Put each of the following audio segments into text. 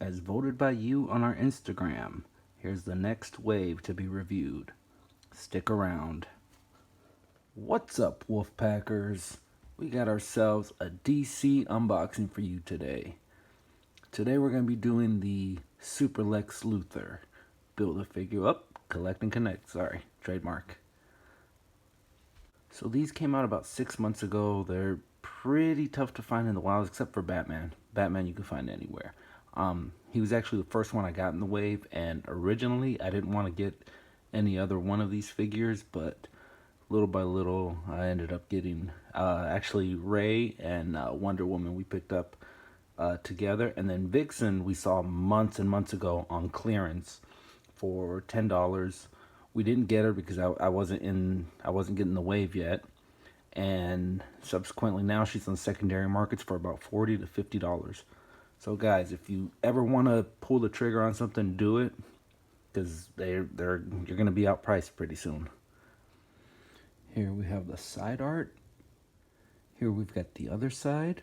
as voted by you on our Instagram. Here's the next wave to be reviewed. Stick around. What's up, Wolfpackers? We got ourselves a DC unboxing for you today. Today we're going to be doing the Super Lex Luther. Build a figure up, collect and connect. Sorry, trademark. So these came out about 6 months ago. They're pretty tough to find in the wild, except for Batman. Batman you can find anywhere. He was actually the first one I got in the wave, and originally I didn't want to get any other one of these figures, but little by little I ended up getting actually Ray and Wonder Woman we picked up together, and then Vixen we saw months and months ago on clearance for $10. We didn't get her because I wasn't getting the wave yet, and subsequently now she's on secondary markets for about $40 to $50. So guys, if you ever want to pull the trigger on something, do it, because you're gonna be outpriced pretty soon. Here we have the side art. Here we've got the other side.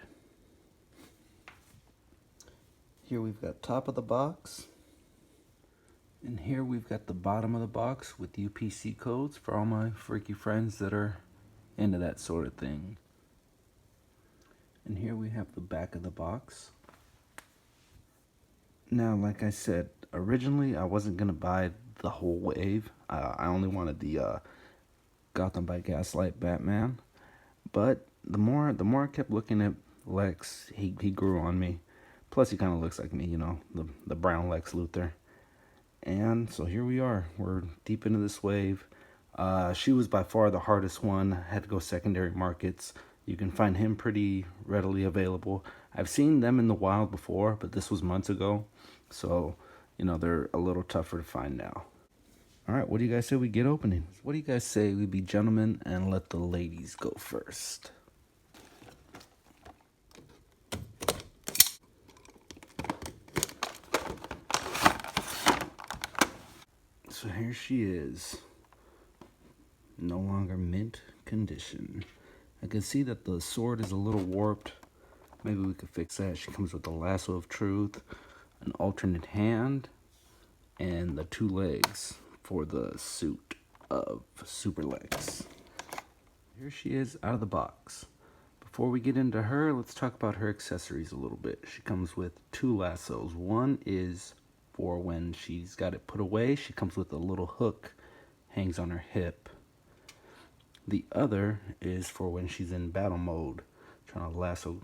Here we've got top of the box. And here we've got the bottom of the box with UPC codes for all my freaky friends that are into that sort of thing. And here we have the back of the box. Now, like I said, originally I wasn't going to buy the whole wave. I only wanted the Gotham by Gaslight Batman. But the more I kept looking at Lex, he grew on me. Plus he kind of looks like me, you know, the brown Lex Luther. And so here we are. We're deep into this wave. She was by far the hardest one. I had to go secondary markets. You can find him pretty readily available. I've seen them in the wild before, but this was months ago. So, you know, they're a little tougher to find now. All right, what do you guys say we get opening? What do you guys say we be gentlemen and let the ladies go first? So here she is. No longer mint condition. I can see that the sword is a little warped. Maybe we could fix that. She comes with the lasso of truth, an alternate hand, and the 2 legs for the suit of Super Lex. Here she is out of the box. Before we get into her, let's talk about her accessories a little bit. She comes with 2 lassos. One is for when she's got it put away. She comes with a little hook, hangs on her hip. The other is for when she's in battle mode, trying to lasso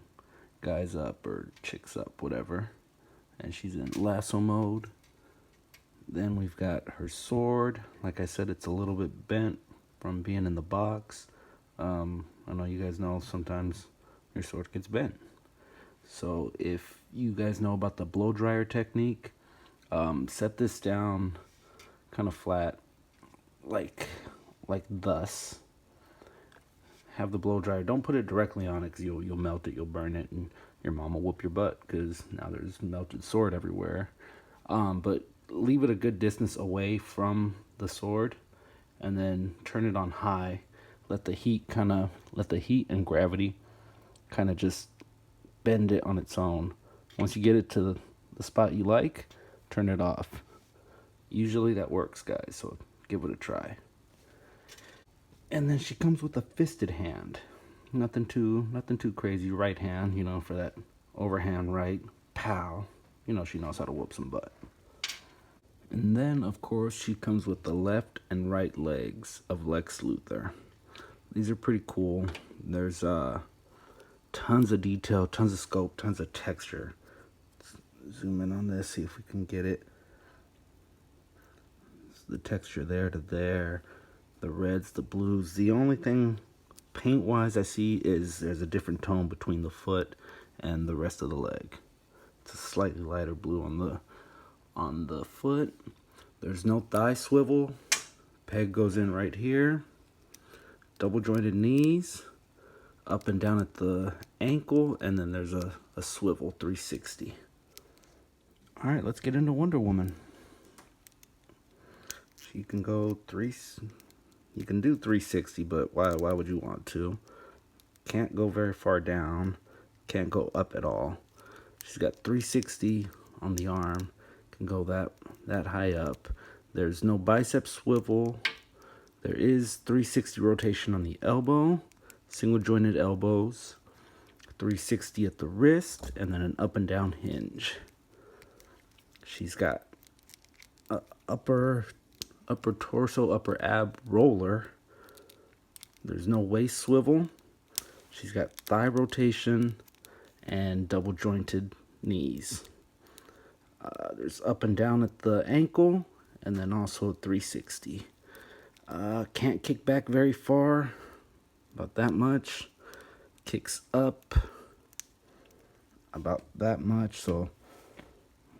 guys up or chicks up, whatever. And she's in lasso mode. Then we've got her sword. Like I said, it's a little bit bent from being in the box. I know you guys know sometimes your sword gets bent. So if you guys know about the blow dryer technique, set this down kind of flat, like thus. Have the blow dryer. Don't put it directly on it because you'll melt it, you'll burn it, and your mom will whoop your butt because now there's melted sword everywhere. But leave it a good distance away from the sword, and then turn it on high. Let the heat and gravity kind of just bend it on its own. Once you get it to the spot you like, turn it off. Usually that works, guys, so give it a try. And then she comes with a fisted hand. Nothing too crazy. Right hand, you know, for that overhand right. Pow. You know she knows how to whoop some butt. And then, of course, she comes with the left and right legs of Lex Luthor. These are pretty cool. There's tons of detail, tons of scope, tons of texture. Let's zoom in on this, see if we can get it. It's the texture there to there. The reds, the blues. The only thing paint-wise I see is there's a different tone between the foot and the rest of the leg. It's a slightly lighter blue on the foot. There's no thigh swivel. Peg goes in right here. Double jointed knees. Up and down at the ankle. And then there's a swivel 360. Alright, let's get into Wonder Woman. She can go you can do 360, but why would you want to? Can't go very far down. Can't go up at all. She's got 360 on the arm. Can go that high up. There's no bicep swivel. There is 360 rotation on the elbow, single jointed elbows, 360 at the wrist, and then an up and down hinge. She's got a upper torso, upper ab roller. There's no waist swivel. She's got thigh rotation and double jointed knees. There's up and down at the ankle, and then also 360. Can't kick back very far, about that much. Kicks up about that much, so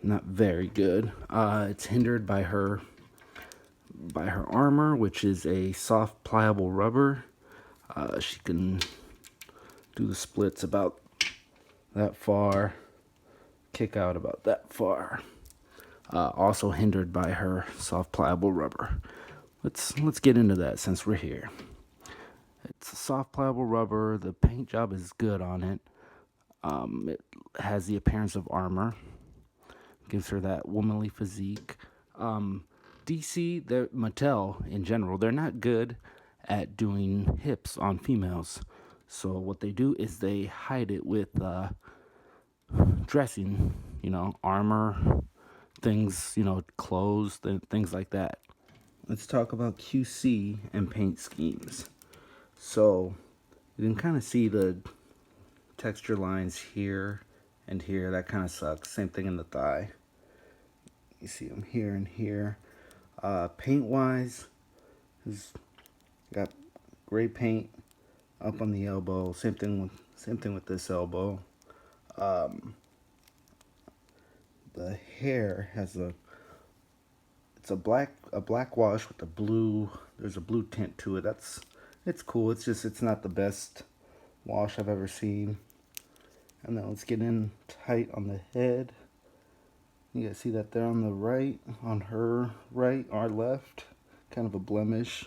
not very good. It's hindered by her armor, which is a soft pliable rubber. She can do the splits about that far, kick out about that far. Also hindered by her soft pliable rubber. Let's get into that since we're here. It's a soft pliable rubber. The paint job is good on it. It has the appearance of armor. Gives her that womanly physique. DC, Mattel in general, they're not good at doing hips on females. So what they do is they hide it with dressing, armor, things, clothes, things like that. Let's talk about QC and paint schemes. So you can kind of see the texture lines here and here. That kind of sucks. Same thing in the thigh. You see them here and here. Paint wise, has got gray paint up on the elbow. Same thing with this elbow. The hair has it's a black wash with a blue. There's a blue tint to it. It's cool. It's not the best wash I've ever seen. And then let's get in tight on the head. You guys see that there on the right, on her right, our left, kind of a blemish.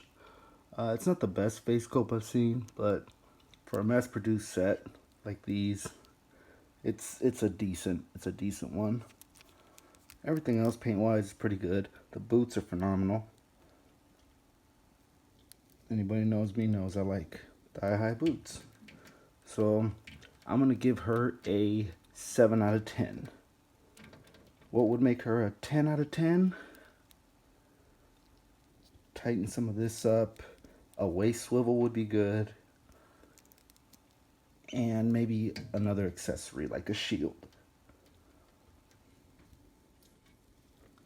It's not the best face sculpt I've seen, but for a mass-produced set like these, it's a decent one. Everything else paint-wise is pretty good. The boots are phenomenal. Anybody knows me knows I like thigh-high boots. So I'm gonna give her a 7 out of 10. What would make her a 10 out of 10? Tighten some of this up. A waist swivel would be good. And maybe another accessory like a shield.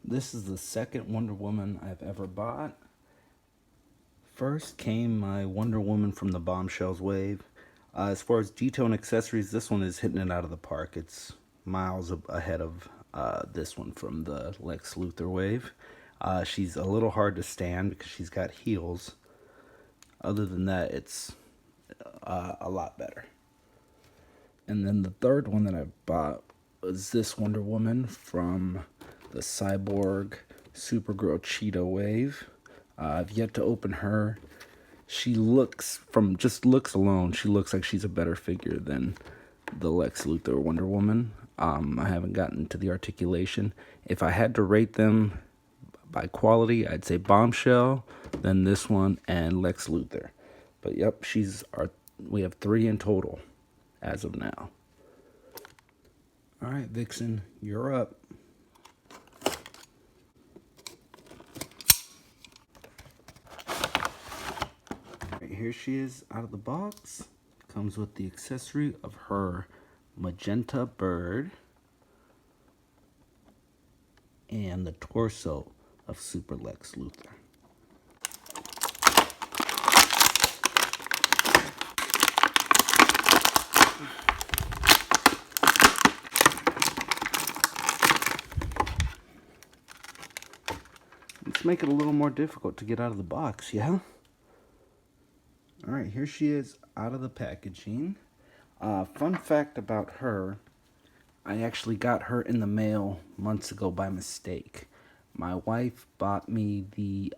This is the second Wonder Woman I've ever bought. First came my Wonder Woman from the Bombshells wave. As far as detail and accessories, this one is hitting it out of the park. It's miles ahead of this one from the Lex Luther wave. She's a little hard to stand because she's got heels. Other than that, it's a lot better. And then the third one that I bought was this Wonder Woman from the Cyborg Supergirl Cheetah wave. I've yet to open her. She looks, from just looks alone, she looks like she's a better figure than the Lex Luthor Wonder Woman. I haven't gotten to the articulation. If I had to rate them by quality, I'd say Bombshell, then this one, and Lex Luthor. But yep, we have 3 in total as of now. All right, Vixen, you're up. Here she is out of the box. Comes with the accessory of her magenta bird and the torso of Super Lex Luthor. Let's make it a little more difficult to get out of the box, yeah? Alright, here she is out of the packaging. Fun fact about her, I actually got her in the mail months ago by mistake. My wife bought me the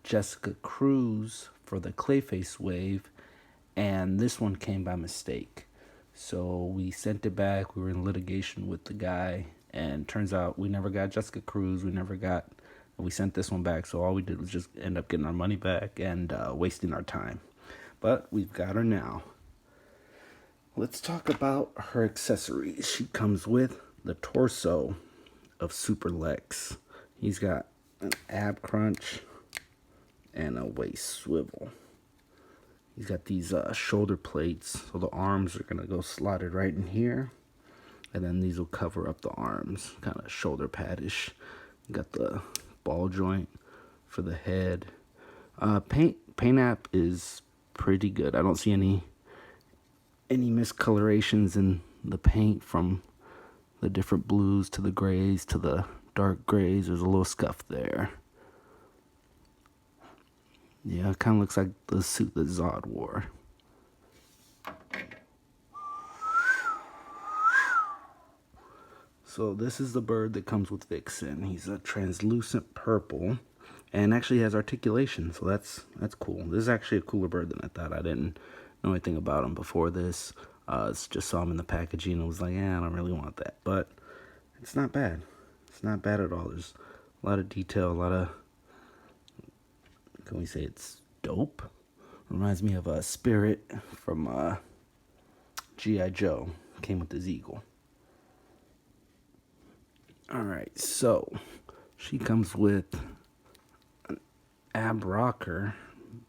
Jessica Cruz for the Clayface wave, and this one came by mistake. So we sent it back. We were in litigation with the guy And turns out we never got Jessica Cruz. We sent this one back. So all we did was just end up getting our money back and wasting our time. But we've got her now. Let's talk about her accessories. She comes with the torso of Super Lex. He's got an ab crunch and a waist swivel. He's got these shoulder plates, so the arms are gonna go slotted right in here, and then these will cover up the arms, kind of shoulder pad-ish. Got the ball joint for the head. Paint app is pretty good. I don't see any miscolorations in the paint, from the different blues to the grays to the dark grays. There's a little scuff there. Yeah, it kind of looks like the suit that Zod wore. So this is the bird that comes with Vixen. He's a translucent purple, and actually has articulation, so that's cool. This is actually a cooler bird than I thought. I didn't know anything about him before this. Just saw him in the packaging and was like, I don't really want that. But it's not bad. It's not bad at all. There's a lot of detail, a lot of, can we say it's dope? Reminds me of a Spirit from G.I. Joe. Came with his eagle. Alright, so she comes with an ab rocker.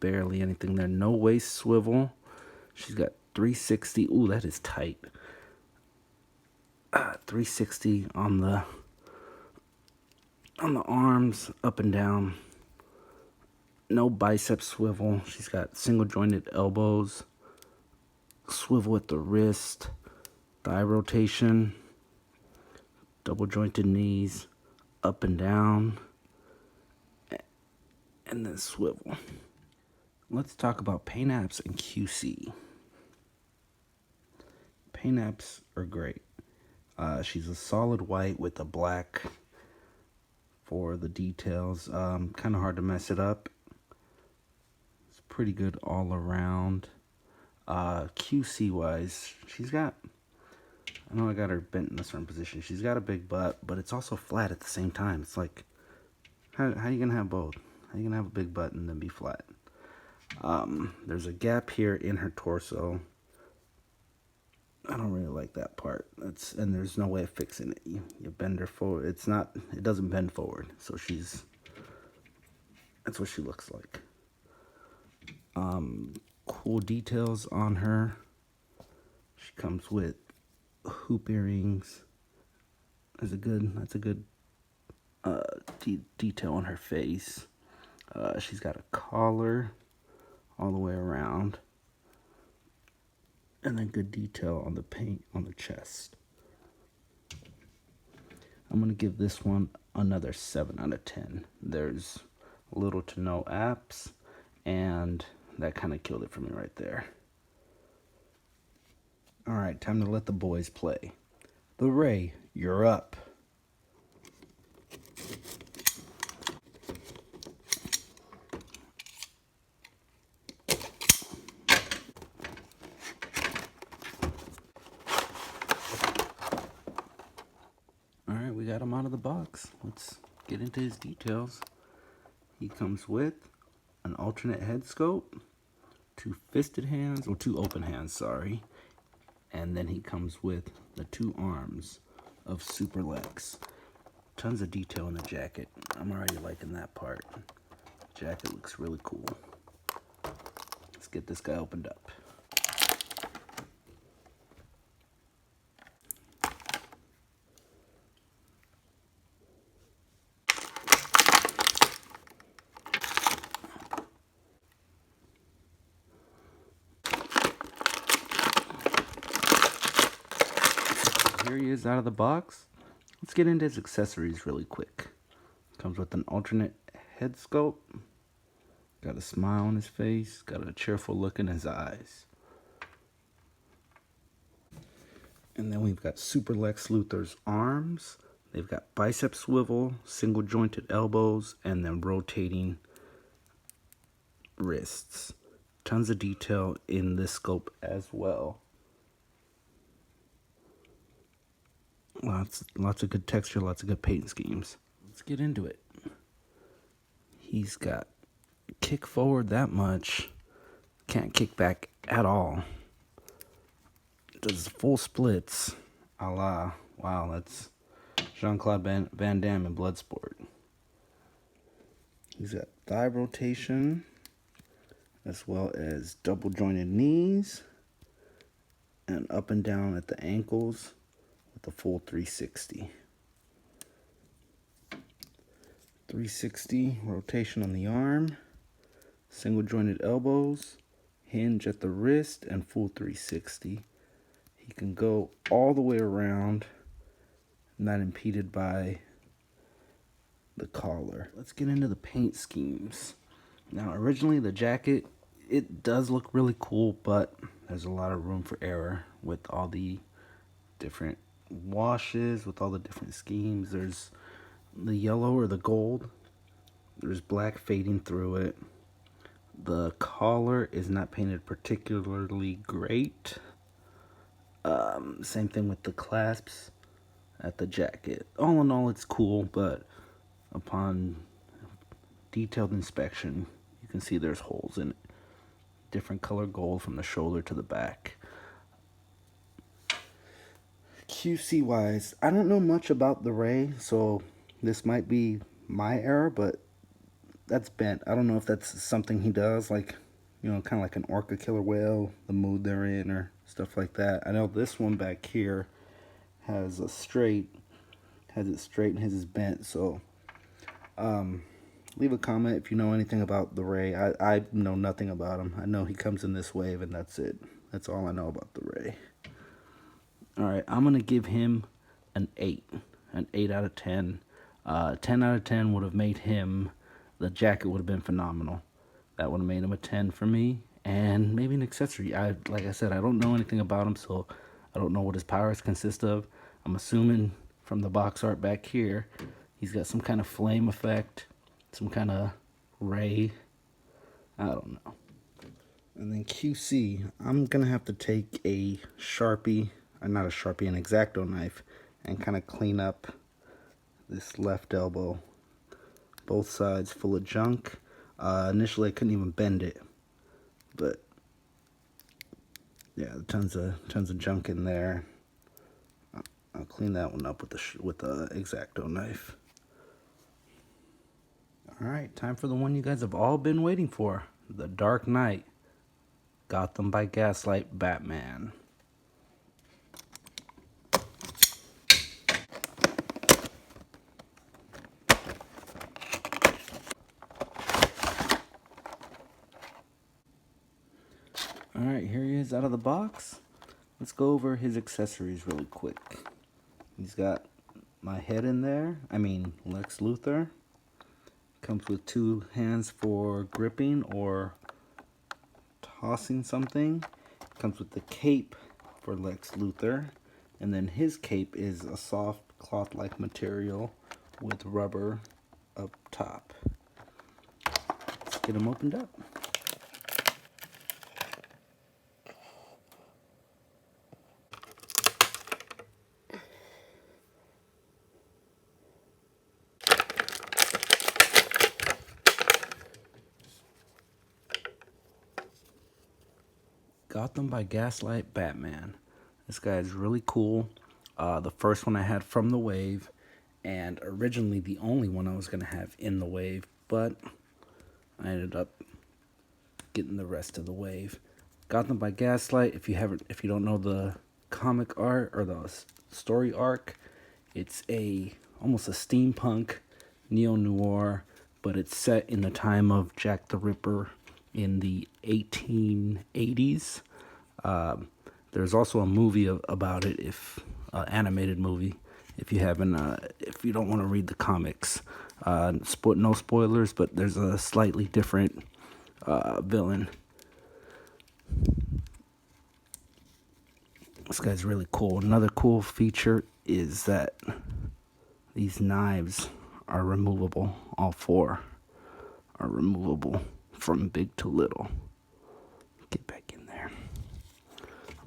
Barely anything there. No waist swivel. She's got 360. Ooh, that is tight. 360 on the arms, up and down. No bicep swivel. She's got single jointed elbows, swivel at the wrist, thigh rotation, double jointed knees, up and down, and then swivel. Let's talk about paint apps and QC. Paint apps are great. She's a solid white with a black for the details. Kind of hard to mess it up. It's pretty good all around. QC wise, she's got, I know I got her bent in a certain position. She's got a big butt, but it's also flat at the same time. It's like, how are you gonna have both? How are you gonna have a big butt and then be flat? There's a gap here in her torso. I don't really like that part. And there's no way of fixing it. You bend her forward. It doesn't bend forward. So that's what she looks like. Cool details on her. She comes with hoop earrings. That's a good detail on her face. She's got a collar all the way around, and then good detail on the paint on the chest. I'm gonna give this one another 7 out of 10. There's little to no apps, and that kind of killed it for me right there. All right, time to let the boys play. The Ray, you're up. All right, we got him out of the box. Let's get into his details. He comes with an alternate head scope, 2 fisted hands, or 2 open hands, sorry. And then he comes with the 2 arms of Super Lex. Tons of detail in the jacket. I'm already liking that part. Jacket looks really cool. Let's get this guy opened up. Here he is out of the box. Let's get into his accessories really quick. Comes with an alternate head scope. Got a smile on his face. Got a cheerful look in his eyes. And then we've got Super Lex Luther's arms. They've got bicep swivel, single jointed elbows, and then rotating wrists. Tons of detail in this scope as well. Lots of good texture, lots of good paint schemes. Let's get into it. He's got kick forward that much, can't kick back at all. Does full splits, a la, wow, that's Jean-Claude Van Damme in Bloodsport. He's got thigh rotation, as well as double jointed knees, and up and down at the ankles with a full 360. 360 rotation on the arm, single jointed elbows, hinge at the wrist, and full 360. He can go all the way around, not impeded by the collar. Let's get into the paint schemes. Now, originally the jacket, it does look really cool, but there's a lot of room for error with all the different washes, with all the different schemes. There's the yellow or the gold. There's black fading through it. The collar is not painted particularly great. Same thing with the clasps at the jacket. All in all, it's cool, but upon detailed inspection, you can see there's holes in it. Different color gold from the shoulder to the back. QC wise, I don't know much about the Ray, so this might be my error, but that's bent. I don't know if that's something he does, like, you know, kind of like an orca killer whale, the mood they're in, or stuff like that. I know this one back here has it straight, and his is bent, so leave a comment if you know anything about the Ray. I know nothing about him. I know he comes in this wave, and that's it. That's all I know about the Ray. Alright, I'm going to give him an 8. An 8 out of 10. 10 out of 10 would have made him, the jacket would have been phenomenal. That would have made him a 10 for me. And maybe an accessory. Like I said, I don't know anything about him, so I don't know what his powers consist of. I'm assuming from the box art back here, he's got some kind of flame effect, some kind of ray. I don't know. And then QC, I'm going to have to take a Sharpie, not a Sharpie, an X-Acto knife, and kind of clean up this left elbow. Both sides full of junk. Initially, I couldn't even bend it, but yeah, tons of junk in there. I'll clean that one up with the X-Acto knife. All right, time for the one you guys have all been waiting for: The Dark Knight, Gotham by Gaslight, Batman. Alright, here he is out of the box. Let's go over his accessories really quick. He's got my head in there. Lex Luthor. Comes with 2 hands for gripping or tossing something. Comes with the cape for Lex Luthor. And then his cape is a soft cloth-like material with rubber up top. Let's get him opened up. Gotham by Gaslight, Batman. This guy is really cool. The first one I had from the wave, and originally the only one I was going to have in the wave, but I ended up getting the rest of the wave. Gotham by Gaslight, if you don't know the comic art or the story arc, it's almost a steampunk neo-noir, but it's set in the time of Jack the Ripper in the 1880s. There's also a movie about it, animated movie. If you don't want to read the comics, no spoilers, but there's a slightly different villain. This guy's really cool. Another cool feature is that these knives are removable. All 4 are removable from big to little. Get back in there.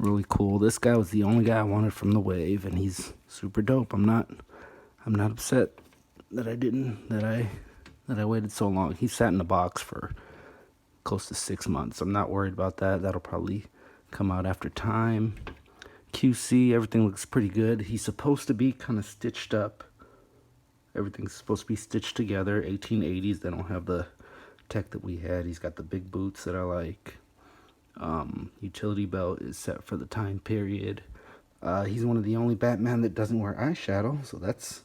Really cool. This guy was the only guy I wanted from the wave, and he's super dope. I'm not upset that I waited so long. He sat in the box for close to 6 months. I'm not worried about that. That'll probably come out after time. QC, everything looks pretty good. He's supposed to be kind of stitched up. Everything's supposed to be stitched together. 1880s. They don't have the tech that we had. He's got the big boots that I like. Utility belt is set for the time period. He's one of the only Batman that doesn't wear eyeshadow, so that's,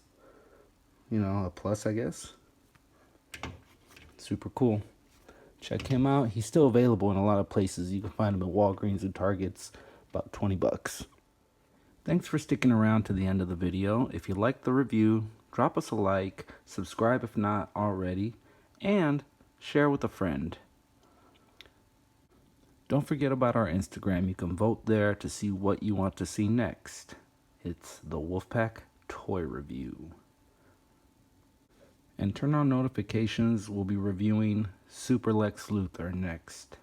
you know, a plus, I guess. Super cool. Check him out. He's still available in a lot of places. You can find him at Walgreens and Targets, about 20 bucks. Thanks for sticking around to the end of the video. If you liked the review, drop us a like, subscribe if not already, and share with a friend. Don't forget about our Instagram. You can vote there to see what you want to see next. It's the Wolfpack Toy Review. And turn on notifications. We'll be reviewing Super Lex Luther next.